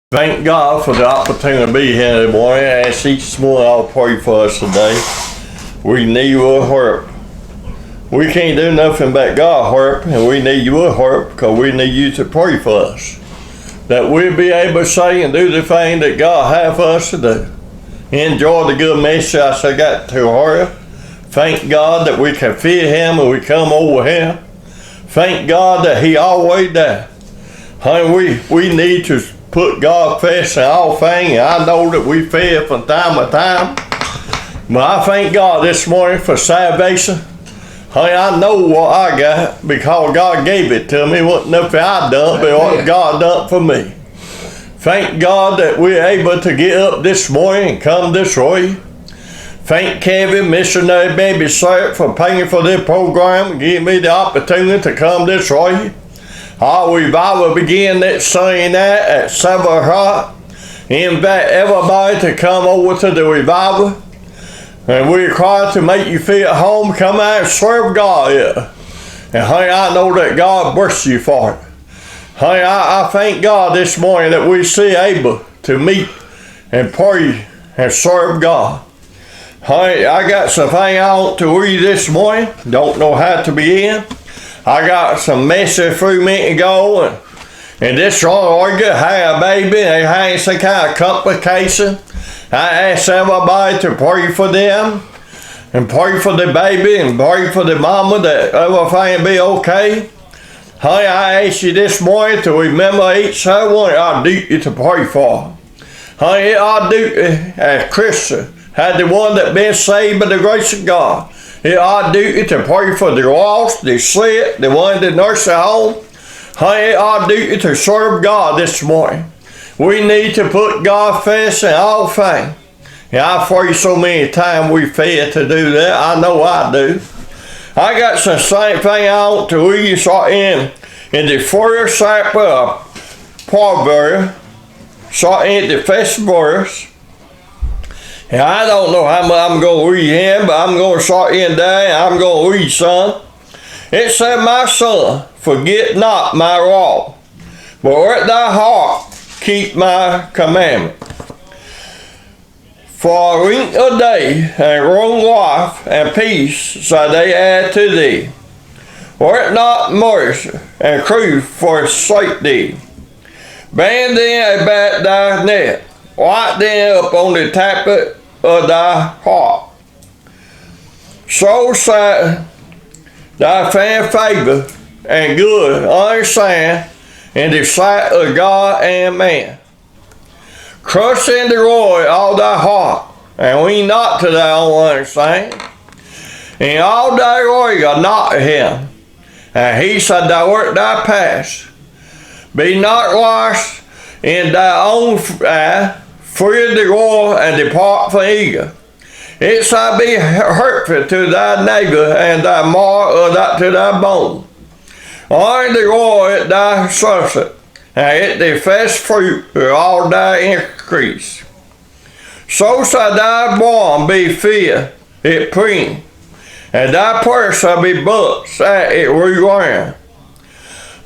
Thank God for the opportunity to be here this morning. I ask each one I'll pray for us today. We need your help. We can't do nothing but God help, and we need your help because we need you to pray for us. That we'll be able to say and do the thing that God has for us to do. Enjoy the good message I got to her. Thank God that we can fear Him and we come over Him. Thank God that He always there. Honey, we need to put God first in all things, and I know that we fail from time to time. But I thank God this morning for salvation. Honey, I know what I got because God gave it to me. It wasn't nothing I done, but what God done for me. Thank God that we're able to get up this morning and come this way. Thank Kevin, Missionary Baby Sir, for paying for this program and giving me the opportunity to come this way. Our revival begin that Sunday night at 7 o'clock. Invite everybody to come over to the revival. And we're required to make you feel at home. Come out and serve God. Yeah. And honey, I know that God bless you for it. Honey, I thank God this morning that we see able to meet and pray and serve God. Honey, I got some things I want to read this morning. Don't know how to begin. I got some message through me to go, and this one had a baby, they had some kind of complication. I asked everybody to pray for them, and pray for the baby, and pray for the mama that everything be okay. Honey, I ask you this morning to remember each one our duty to pray for. Honey, our duty as Christians, had the one that been saved by the grace of God. It's our duty to pray for the lost, the sick, the one that nurse at home. Honey, it's our duty to serve God this morning. We need to put God first in all things. And I've heard so many times we fail to do that. I know I do. I got some same thing I want to read in the first chapter of Proverbs, starting in the first verse. And I don't know how much I'm going to read here, but I'm going to start in there and I'm going to read some. It said, "My son, forget not my law, but let thy heart keep my commandment. For length of day and long life and peace shall they add to thee. Let not mercy and truth forsake thee. Band them about thy neck, write them up on the tablet of thy heart. So shall thy find favor and good understand in the sight of God and man. Trust in the Lord all thy heart, and lean not to thy own understanding. In all thy ways acknowledge him, and he shall direct thy paths. Be not lost in thy own eye, fear the Lord and depart from evil. It shall be hurtful to thy neighbor, and thy mark to thy bone. Honor the Lord at thy substance, and at the first fruit of all thy increase. So shall thy barn be filled, it preen, and thy purse shall be booked at it reround.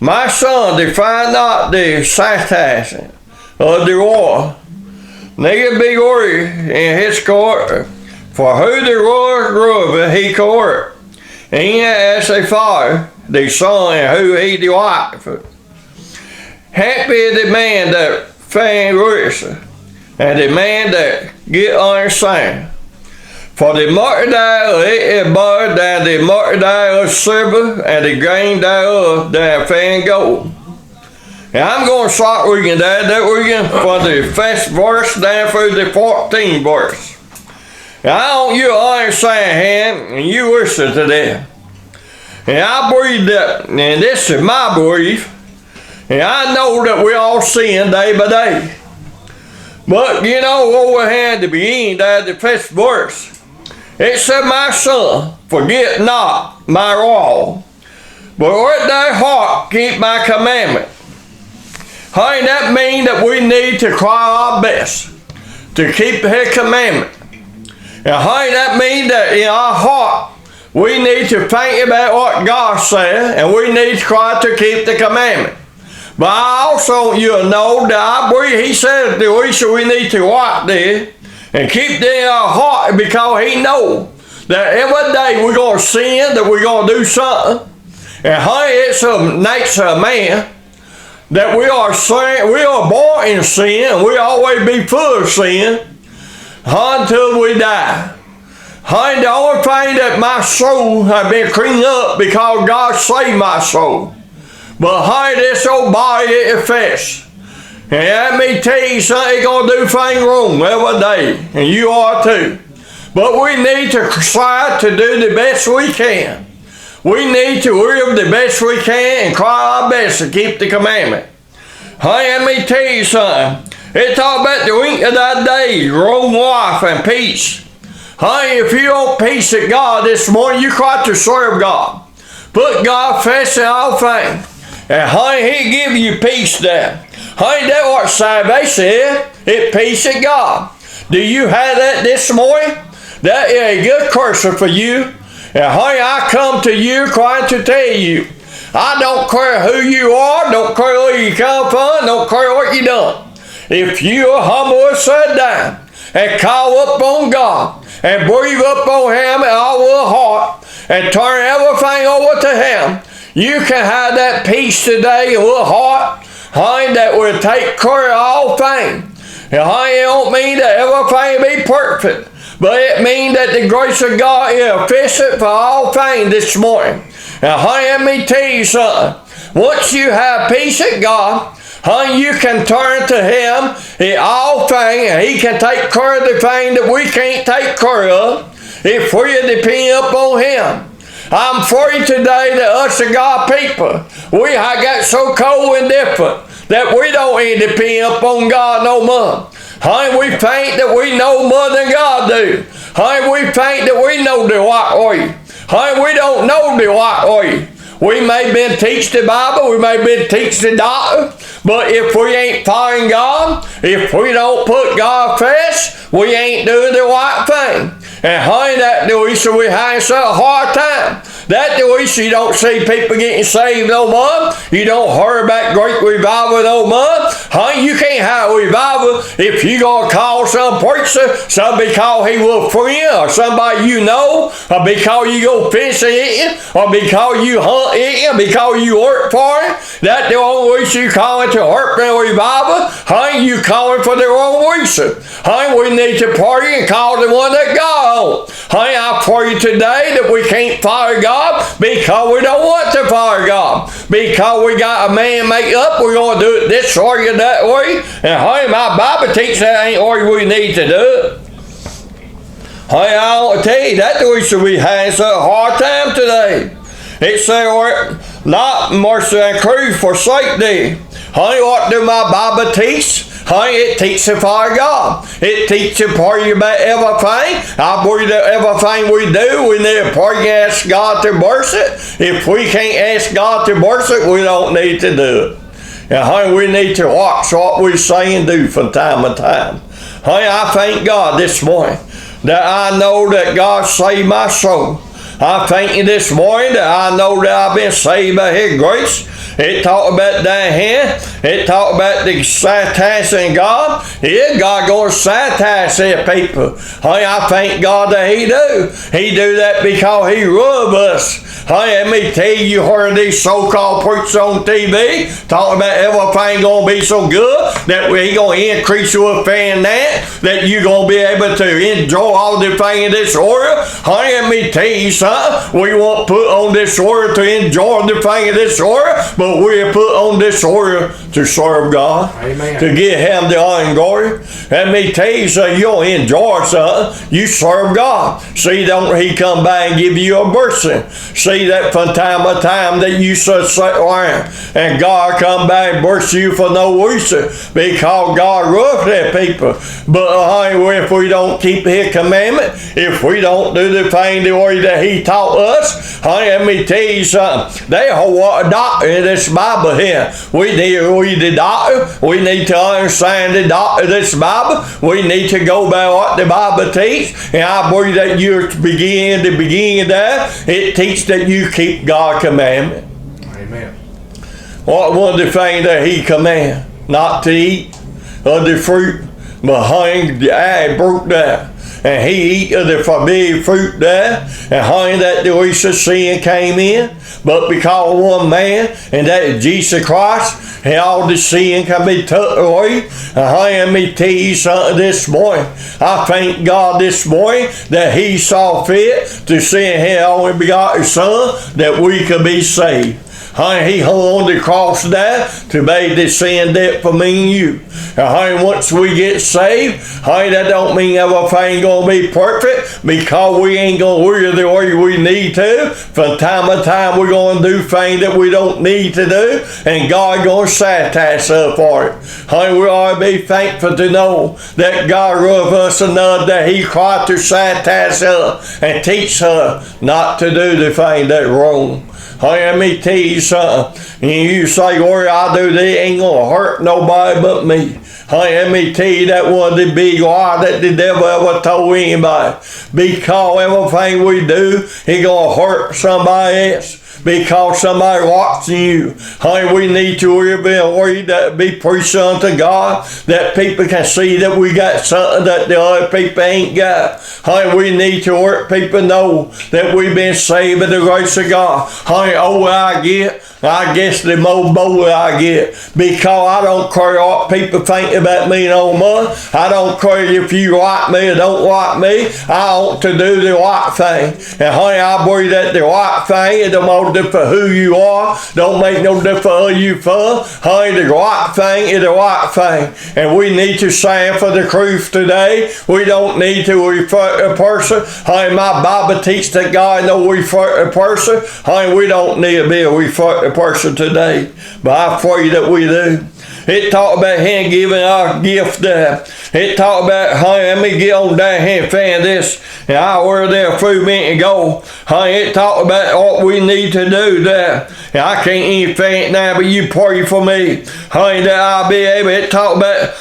My son, defy not the chastisement of the Lord, neither be worried in his court, for who the Lord loveth he correct, and as a father, the son, and who he delighteth. Happy is the man that find wisdom, and the man that get understanding. For the multitude of it is better than the multitude of silver, and the grain thereof than fine gold. And I'm going to start reading that reading from the first verse down through the 14th verse. And I want you to understand him, and you listen to them. And I believe that, and this is my belief, and I know that we all sin day by day. But you know, over here at the beginning, there, the first verse, it said, "My son, forget not my law, but let thy heart keep my commandment." Honey, that means that we need to try our best to keep his commandment. And honey, that means that in our heart, we need to think about what God said, and we need to try to keep the commandment. But I also want you to know that I believe he said that we need to watch this and keep this in our heart, because he knows that every day we're going to sin, that we're going to do something. And honey, it's a nature of man that we are sin, we are born in sin, and we always be full of sin until we die. Honey, the only thing that my soul has been cleaned up because God saved my soul. But honey, this old body is flesh. And let me tell you something, it's going to do things wrong every day. And you are too. But we need to try to do the best we can. We need to live the best we can and try our best to keep the commandment. Honey, let me tell you something. It talk about the week of that day, wrong life and peace. Honey, if you don't peace at God this morning, you try to serve God. Put God first in all things. And honey, He give you peace there. Honey, that's what salvation is. It's peace at God. Do you have that this morning? That is a good cursor for you. And honey, I come to you trying to tell you, I don't care who you are, don't care where you come from, don't care what you done. If you are humble and sit down and call up on God and breathe up on Him in all your heart and turn everything over to Him, you can have that peace today in your heart, honey, that will take care of all things. And honey, it don't mean that everything will be perfect, but it means that the grace of God is sufficient for all things this morning. And honey, let me tell you something. Once you have peace at God, honey, you can turn to Him in all things, and He can take care of the thing that we can't take care of if we depend upon Him. I'm afraid today that us and God people, we have got so cold and different that we don't even depend upon God no more. Honey, we think that we know more than God do. Honey, we think that we know the right way. Honey, we don't know the right way. We may have been teach the Bible, we may have been teach the doctor, but if we ain't following God, if we don't put God first, we ain't doing the right thing. And honey, that the reason we have such a hard time. That the reason you don't see people getting saved no more. You don't hear about great revival no more. Honey, you can't have revival if you gonna call some preacher, some because he was a friend, or somebody you know, or because you go fishing eating, or because you hunt eating, because you work for him. That the only reason you calling to work for revival. Honey, you calling for the wrong reason. Honey, we need to pray and call the one that God. Honey, I pray today that we can't follow God because we don't want to follow God. Because we got a man make up, we're going to do it this way or that way. And honey, my Bible teaches that ain't the way we need to do it. Honey, I want to tell you, that's the reason we have such a hard time today. It says, not mercy and truth forsake thee. Honey, what do my Bible teach? Honey, it teaches to follow God. It teaches to pray about everything. I believe that everything we do, we need to pray and ask God to bless it. If we can't ask God to bless it, we don't need to do it. And honey, we need to watch what we say and do from time to time. Honey, I thank God this morning that I know that God saved my soul. I thank you this morning that I know that I've been saved by His grace. It talked about down here. It talked about the satire God. Yeah, God going to satire people. Honey, I thank God that He do. He do that because He loves us. Honey, let me tell you, you heard these so-called preachers on TV talking about everything going to be so good that He going to increase your fan that you're going to be able to enjoy all the things in this world. Honey, let me tell you something. We won't put on this world to enjoy the thing in this world, but we put on this world to serve God. Amen. To give Him the honor and glory. Let me tell you, so you don't enjoy something, you serve God. See, don't He come by and give you a blessing. See that from time to time that you should sit around and God come by and bless you for no reason because God loves that people. But honey, if we don't keep His commandment, if we don't do the thing the way that He taught us, honey, let me tell you something. They hold a doctor in this Bible here. We need to read the doctor. We need to understand the doctor of this Bible. We need to go by what the Bible teaches. And I believe that you begin there. It teaches that you keep God's commandment. Amen. What one of the things that he command? Not to eat of the fruit, but honey, the eye broke down. And he eat of the forbidden fruit there, and honey, that the race of sin came in. But because of one man, and that is Jesus Christ, and all the sin can be took away. And honey, let me tell you something this morning. I thank God this morning that he saw fit to send his only begotten Son that we could be saved. Honey, he hung on the cross there to pay the sin debt for me and you. And honey, once we get saved, honey, that don't mean everything gonna be perfect, because we ain't gonna live the way we need to. From time to time, we're gonna do things that we don't need to do, and God gonna satirize us for it. Honey, we ought to be thankful to know that God loved us enough that he tried to satirize us and teach us not to do the thing that's wrong. Honey, let me tell you something. And you say, well, I do this, ain't gonna hurt nobody but me. Honey, let me tell you, that one of the big lie that the devil ever told anybody. Because everything we do, he gonna hurt somebody else. Because somebody watching you. Honey, we need to be a way that be preaching unto God, that people can see that we got something that the other people ain't got. Honey, we need to let people know that we've been saved by the grace of God. Honey, older I get, I guess the more bolder I get. Because I don't care what people think about me no more. I don't care if you like me or don't like me. I want to do the right thing. And honey, I believe that the right thing is the most different who you are. Don't make no difference who you for. Honey, the right thing is the right thing. And we need to stand for the truth today. We don't need to refer a person. Honey, my Bible teaches that God knows we refer a person. Honey, we don't need to be a refer a person today. But I pray that we do. It talked about him giving our gift there. It talked about, honey, let me get on down here and fan this. And I were there a few minutes ago. Honey, it talked about what we need to do there. And I can't even fan it now, but you pray for me. Honey, that I'll be able. It talked about,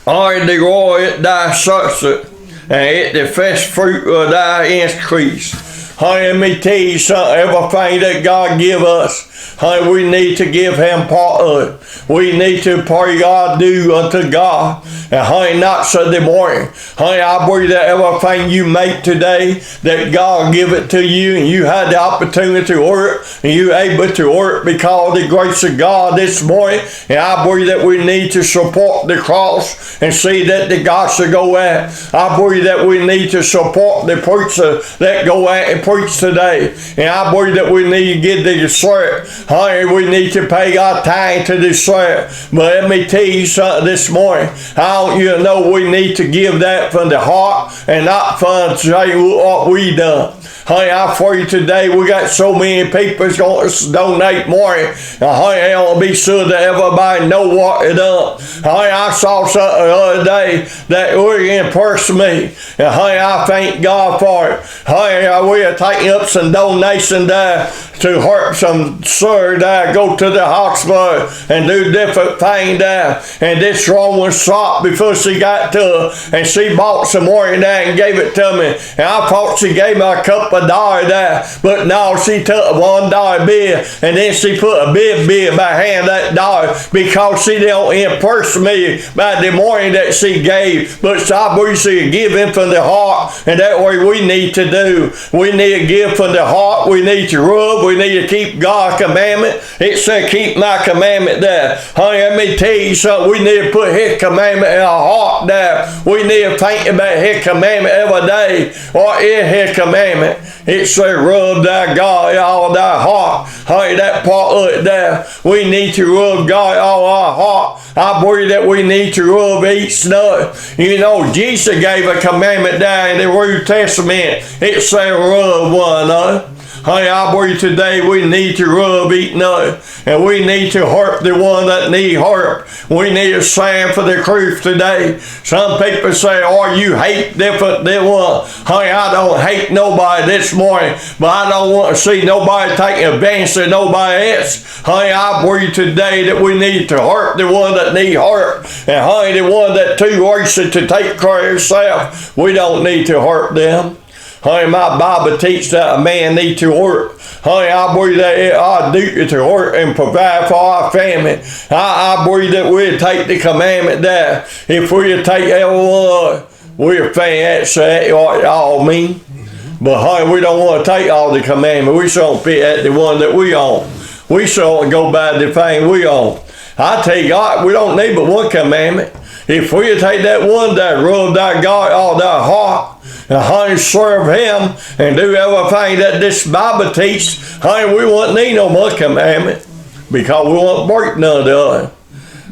honey, the grow it thy substance, and it the first fruit of thy increase. Honey, let me tell you something. Everything that God give us, honey, we need to give him part of it. We need to pray God do unto God. And honey, not Sunday morning. Honey, I believe that everything you make today, that God give it to you, and you had the opportunity to work, and you able to work because of the grace of God this morning. And I believe that we need to support the cross and see that the gospel go out. I believe that we need to support the preacher that go out and preach today. And I believe that we need to get the sweat. Honey, we need to pay our time to the sweat. But let me tell you something this morning. I want you to know we need to give that from the heart and not from say what we done. Honey, I pray today we got so many people that's going to donate more. Honey, I want to be sure that everybody know what it done. Honey, I saw something the other day that really impressed me. And honey, I thank God for it. Honey, we are taking up some donation there to help some sir there go to the hospital and do different things there. And this woman stopped before she got to her, and she bought some more in there and gave it to me. And I thought she gave me a couple of dollars there, but no, she took a $1 bill and then she put a big bill behind that dollar because she didn't impress me by the money that she gave. But I believe she giving from the heart, and that way we need to do. We need to give from the heart. We need to rub. We need to keep God's commandment. It said keep my commandment there. Honey, let me tell you something. We need to put his commandment in our heart there. We need to think about his commandment every day. What is his commandment? It said rub thy God all thy heart. Honey, that part of it there. We need to rub God all our heart. I believe that we need to rub each nut. You know, Jesus gave a commandment there in the New Testament. It said rub one another. Honey, I believe today we need to rub each nut, and we need to help the one that need help. We need to stand for the truth today. Some people say, oh, you hate different than one. Honey, I don't hate nobody this morning, but I don't want to see nobody taking advantage of nobody else. Honey, I believe today that we need to help the one that need help. And honey, the one that too racist to take care of himself, we don't need to hurt them. Honey, my Bible teaches that a man needs to work. Honey, I believe that it's our duty to work and provide for our family. I believe that we'll take the commandment that if we take everyone, we'll think that's what it all mean. But honey, we don't want to take all the commandments. We shouldn't fit at the one that we own. We shouldn't go by the thing we own. I tell you, God, we don't need but one commandment. If we take that one that rub thy God all thy heart, and honey, serve him and do everything that this Bible teaches, honey, we won't need no more commandment because we won't break none of the other.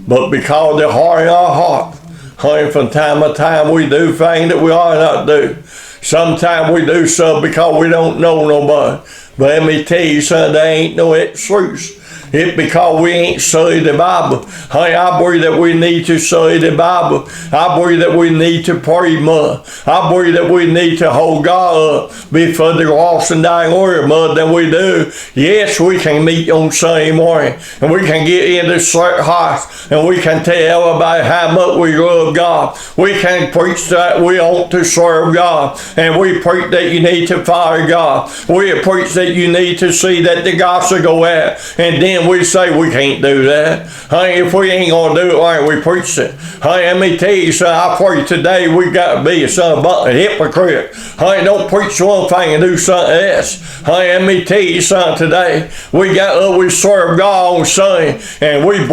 But because the heart in our heart, honey, from time to time we do things that we ought not do. Sometimes we do so because we don't know nobody. But let me tell you something, there ain't no excuse. It's because we ain't studied the Bible. Honey, I believe that we need to study the Bible. I believe that we need to pray more. I believe that we need to hold God up before the lost and dying world more than we do. Yes, we can meet on Sunday morning and we can get in the house and we can tell everybody how much we love God. We can preach that we ought to serve God, and we preach that you need to follow God. We preach that you need to see that the gospel go out, and then we say we can't do that. Honey, if we ain't going to do it, why ain't we preach it? Honey, let me tell you something. I pray today we got to be a hypocrite. Honey, don't preach one thing and do something else. Honey, let me tell you something today. We serve God on Sunday, and we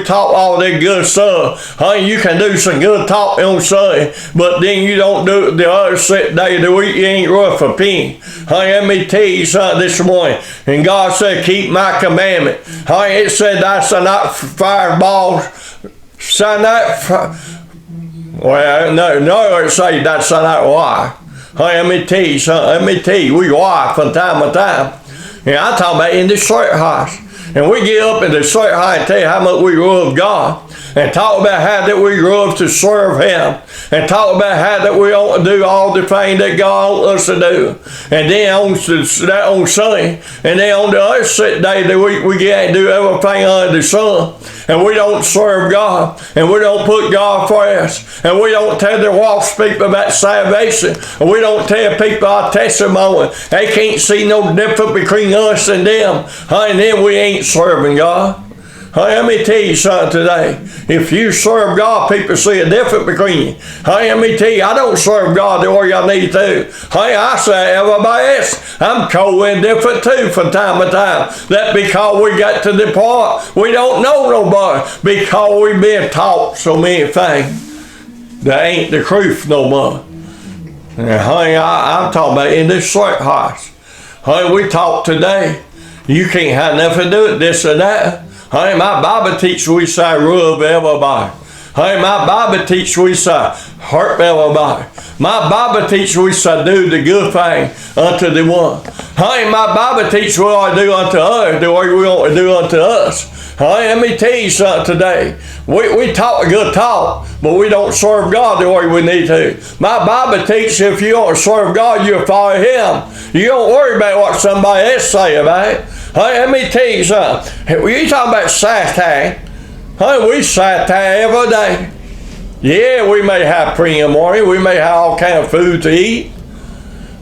talk all that good stuff. Honey, you can do some good talk on Sunday, but then you don't do it the other day of the week. You ain't worth a penny. Honey, let me tell you something this morning. And God said, keep my commandment. Honey, it said thou shalt not fireballs. Well, no, it say thou shalt not lie. Honey, let me tell you something. Let me tell you, we lie from time to time. And I'm talking about in the church house. And we get up in the church house and tell you how much we love God. And talk about how that we love to serve him. And talk about how that we ought to do all the things that God wants us to do. And then on Sunday, and then on the other day that we get to do everything under the sun. And we don't serve God. And we don't put God first. And we don't tell the lost people about salvation. And we don't tell people our testimony. They can't see no difference between us and them. And then we ain't serving God. Honey, let me tell you something today. If you serve God, people see a difference between you. Honey, let me tell you, I don't serve God the way I need to. Honey, I say everybody else, I'm cold and different too from time to time. That because we got to the point we don't know nobody, because we've been taught so many things that ain't the truth no more. And honey, I'm talking about in this church house. Honey, we talk today. You can't have nothing to do with this or that. Honey, my Bible teaches we say rub everybody. Honey, my Bible teaches we say hurt everybody. My Bible teaches we say do the good thing unto the one. Honey, my Bible teaches we ought to do unto others the way we ought to do unto us. Honey, let me tell you something today. We talk a good talk, but we don't serve God the way we need to. My Bible teaches if you don't serve God, you'll follow him. You don't worry about what somebody else say about it. Honey, let me tell you something. You talking about satire. Honey, we satire every day. Yeah, we may have prayer in the morning. We may have all kind of food to eat.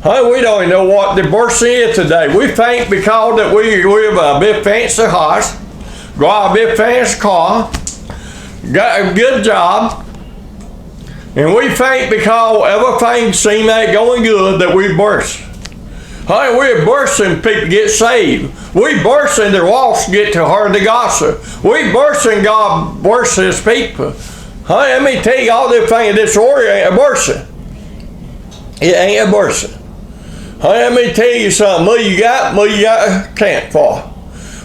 Honey, we don't even know what the birth is today. We think because that we have a big fancy house, drive a big fancy car, got a good job, and we think because everything seems like going good that we burst. Honey, we're bursting people get saved. We bursting the lost get to hear the gospel. We bursting God burst his people. Honey, let me tell you, all this thing in this world ain't a bursting. It ain't a bursting. Honey, let me tell you something. More you got can't for.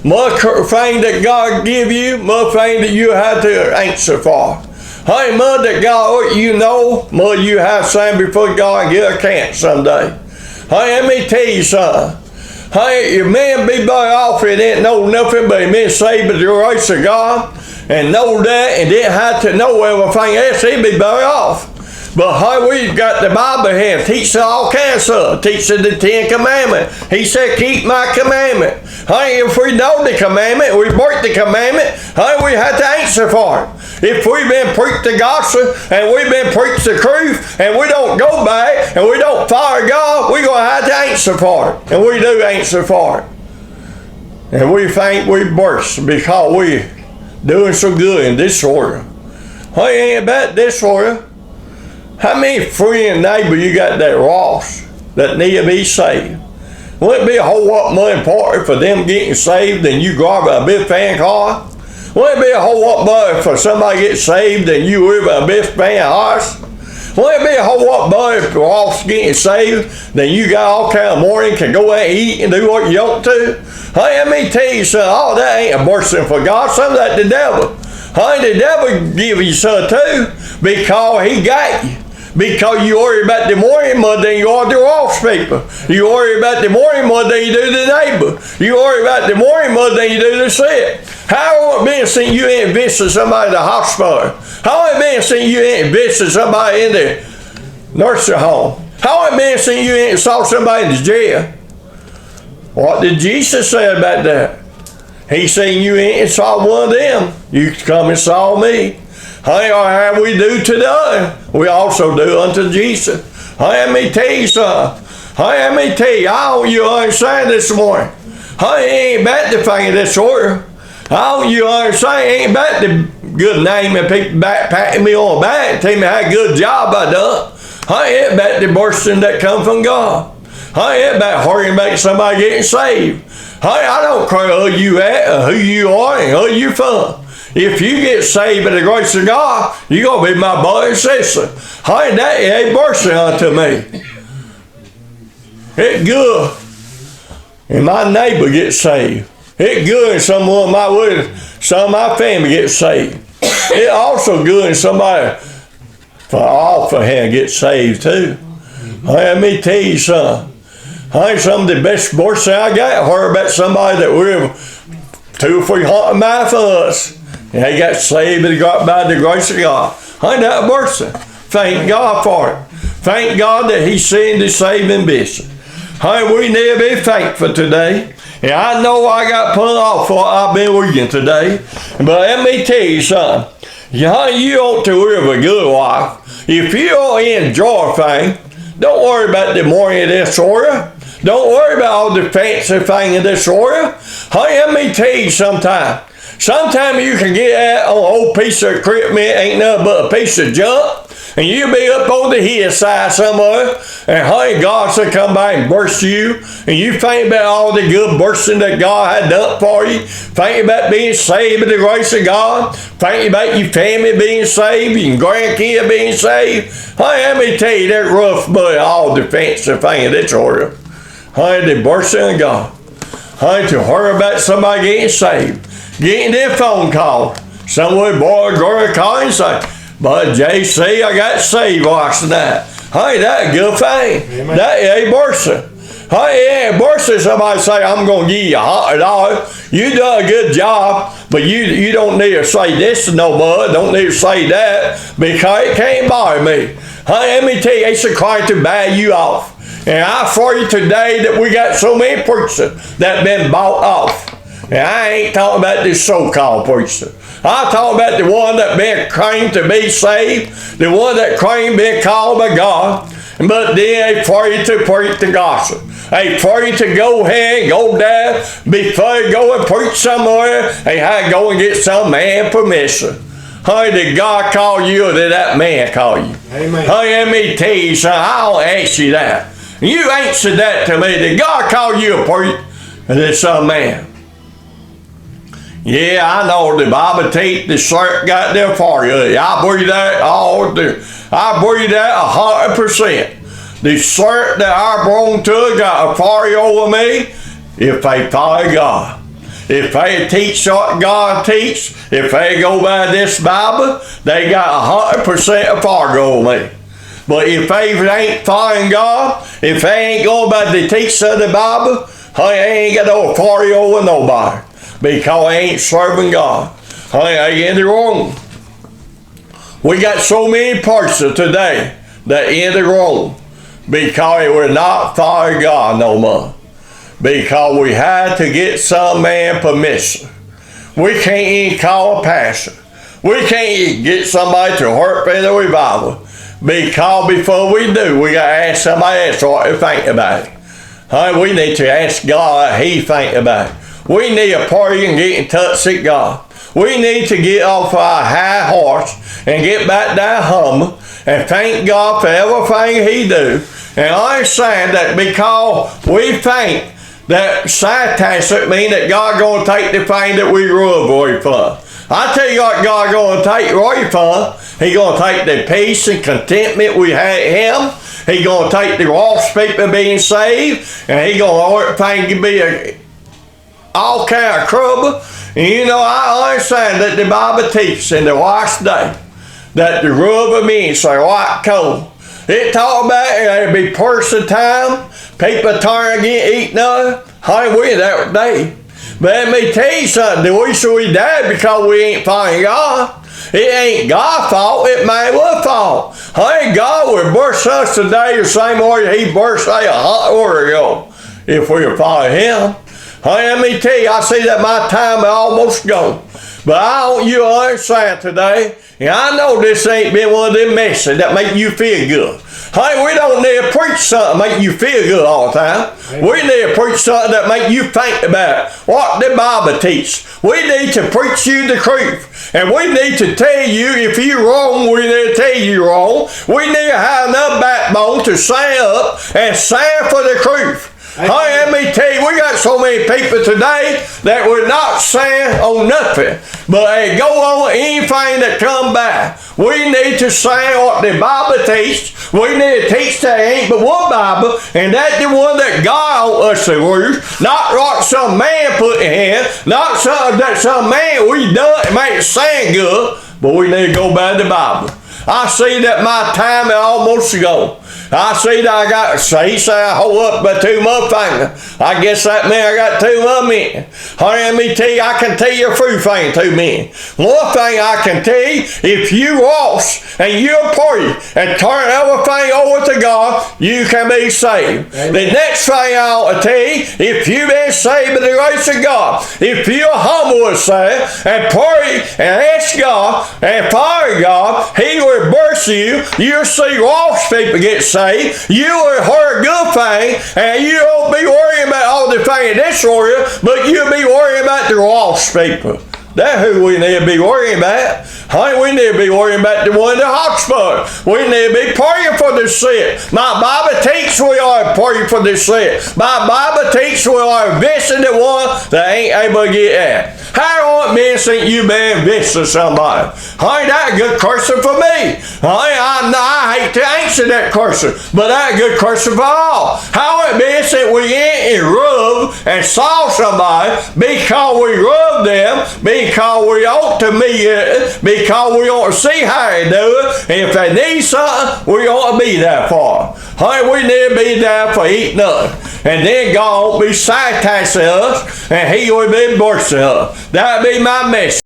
More thing that God give you, more thing that you have to answer for. Honey, more that God, you know, more you have something before God get a can't someday. Honey, let me tell you something. Honey, your man be better off if he didn't know nothing but he been saved by the grace of God and know that and didn't have to know everything else, he'd be better off. But honey, we've got the Bible here, teaching all kinds of stuff, teaching the 10 Commandments. He said, keep my commandment. Honey, if we know the commandment, we break the commandment, honey, we have to answer for it. If we've been preached the gospel and we've been preached the truth and we don't go back and we don't fire God, we're going to have to answer for it. And we do answer for it. And we think we burst because we're doing so good in disorder. Hey, ain't about disorder. How many friend and neighbor you got that lost that need to be saved? Wouldn't it be a whole lot more important for them getting saved than you drive a big fan car? Wouldn't it be a whole lot more for somebody to get saved than you live a big fan house? Wouldn't it be a whole lot more if you're all getting saved than you got all kind of morning, can go out and eat and do what you want to? Hey, let me tell you something. All that ain't a blessing for God. Some of that the devil. Hey, the devil give you some too because he got you. Because you worry about the morning more than you are the lost people. You worry about the morning more than you do the neighbor. You worry about the morning more than you do the sick. How it been since you ain't visited somebody in the hospital? How it been since you ain't visited somebody in the nursing home? How it been since you ain't saw somebody in the jail? What did Jesus say about that? He said you ain't saw one of them. You come and saw me. Hey, how we do today, we also do unto Jesus. Hey, let me tell you something. Hey, let me tell you, I don't you understand this morning. Hey, ain't about the thing of this order. I don't you understand, ain't about the good name and people back patting me on the back, telling me how good job I done. Hey, ain't about the blessing that come from God. Hey, ain't about hurrying back somebody getting saved. Hey, I don't care who you at, or who you are, and who you from. If you get saved by the grace of God, you're going to be my brother and sister. Hey, that ain't mercy unto me. It's good. And my neighbor gets saved. It's good and some of my family gets saved. It's also good and somebody off of him gets saved too. Hey, let me tell you something. Hey, some of the best mercy I got, heard about somebody that we're 200 or 300 miles from us. And they got saved by the grace of God. Ain't that mercy? Thank God for it. Thank God that He sent His saving mission. Hey, we need to be thankful today. And I know I got put off for I've been reading today. But let me tell you something. You ought to live a good life. If you don't enjoy things, don't worry about the morning of this order. Don't worry about all the fancy things in this order. Hey, let me tell you sometime. Sometimes you can get out on an old piece of equipment, ain't nothing but a piece of junk, and you'll be up on the hillside somewhere, and hey, God should come by and burst you, and you think about all the good bursting that God had done for you, think about being saved by the grace of God, think about your family being saved, your grandkids being saved. Hey, let me tell you, that rough but all the fancy thing in this order. Hey, the bursting of God. Hey, to hear about somebody getting saved. Getting their phone call. Somewhere boy or girl call and say, but JC, I got saved last night. Hey, that's a good thing. Amen. That ain't mercy. Hey, yeah, mercy, somebody say, I'm going to give you $100. You done a good job, but you don't need to say this no more. Don't need to say that because it can't bother me. Hey, let me tell you, it's a crime to buy you off. And I for you today that we got so many preachers that been bought off. And I ain't talking about this so-called preacher. I'm talking about the one that been claimed to be saved, the one that claimed been called by God, but then they for you to preach the gospel. They for you to go ahead and go down before you go and preach somewhere, they had to go and get some man permission. Hey, did God call you or did that man call you? Amen. Hey, let me tell you something, I don't ask you that. You answer that to me. Did God call you a preacher or did some man? Yeah, I know the Bible teach the shirt got there for you. I believe that I believe that 100%. The shirt that I belong to got authority over me if they follow God. If they teach what God teach, if they go by this Bible, they got 100% authority over me. But if they ain't following God, if they ain't going by the teaching of the Bible, they ain't got no authority over nobody. Because they ain't serving God. They in the wrong. We got so many persons today that in the wrong because we're not following God no more. Because we had to get some man permission. We can't even call a pastor. We can't get somebody to hurt in the revival. Be called before we do. We got to ask somebody else what they think about it. We need to ask God what He think about it. We need to pray and get in touch with God. We need to get off our high horse and get back down humble and thank God for everything He do. And understand that because we think that sarcastic mean that God going to take the thing that we rub away from. I tell you what God going to take away from. He going to take the peace and contentment we had in Him. He going to take the lost people being saved, and He going to let things be all kind of trouble. And you know, I understand that the Bible teaches in the last day that the rub of men say white coal. It talk about there'll be person time, people turn again, eating up. We in that day. But let me tell you something, we should we die because we ain't following God. It ain't God's fault, it man was fault. God would burst us today the same way He burst a hot Oreo if we were following Him. Let me tell you, I see that my time is almost gone. But I want you to understand today, and I know this ain't been one of them messages that make you feel good. We don't need to preach something that make you feel good all the time. We need to preach something that make you think about what the Bible teaches. We need to preach you the truth. And we need to tell you if you're wrong, we need to tell you you're wrong. We need to have enough backbone to stand up and stand for the truth. Let me tell you, we got so many people today that we're not saying on nothing, but they go on anything that come by. We need to say what the Bible teaches. We need to teach that ain't but one Bible, and that's the one that God wants us to use, not what some man put in here, not something that some man we done to make it sound good, but we need to go by the Bible. I see that my time is almost gone. I see that I got, he said I hold up by 2 more fingers. I guess that means I got 2 more minutes. Let me tell you, I can tell you a few things, 2 minutes. One thing I can tell you, if you lost and you pray and turn everything over to God, you can be saved. Amen. The next thing I want to tell you, if you've been saved by the grace of God, if you're humble yourself and pray and ask God and follow God, He will bless you. You'll see lost people get saved. You will hear a good thing, and you won't be worrying about all the things in this world, but you'll be worrying about the lost people. That's who we need to be worrying about. We need to be worrying about the one in the hospital. We need to be praying for the sick. My Bible teaches we are praying for the sick. My Bible teaches we are visiting the one that ain't able to get out. How long it since you been visiting somebody? That's a good question for me. I hate to answer that question, but that's a good question for all. How it been since we ain't rubbed and saw somebody because we rubbed them, because we ought to meet it, because we ought to see how they do it, and if they need something, we ought to be there for them. We need to be there for eating up. And then God will be sarcastic us, and He will be blessing us. That would be my message.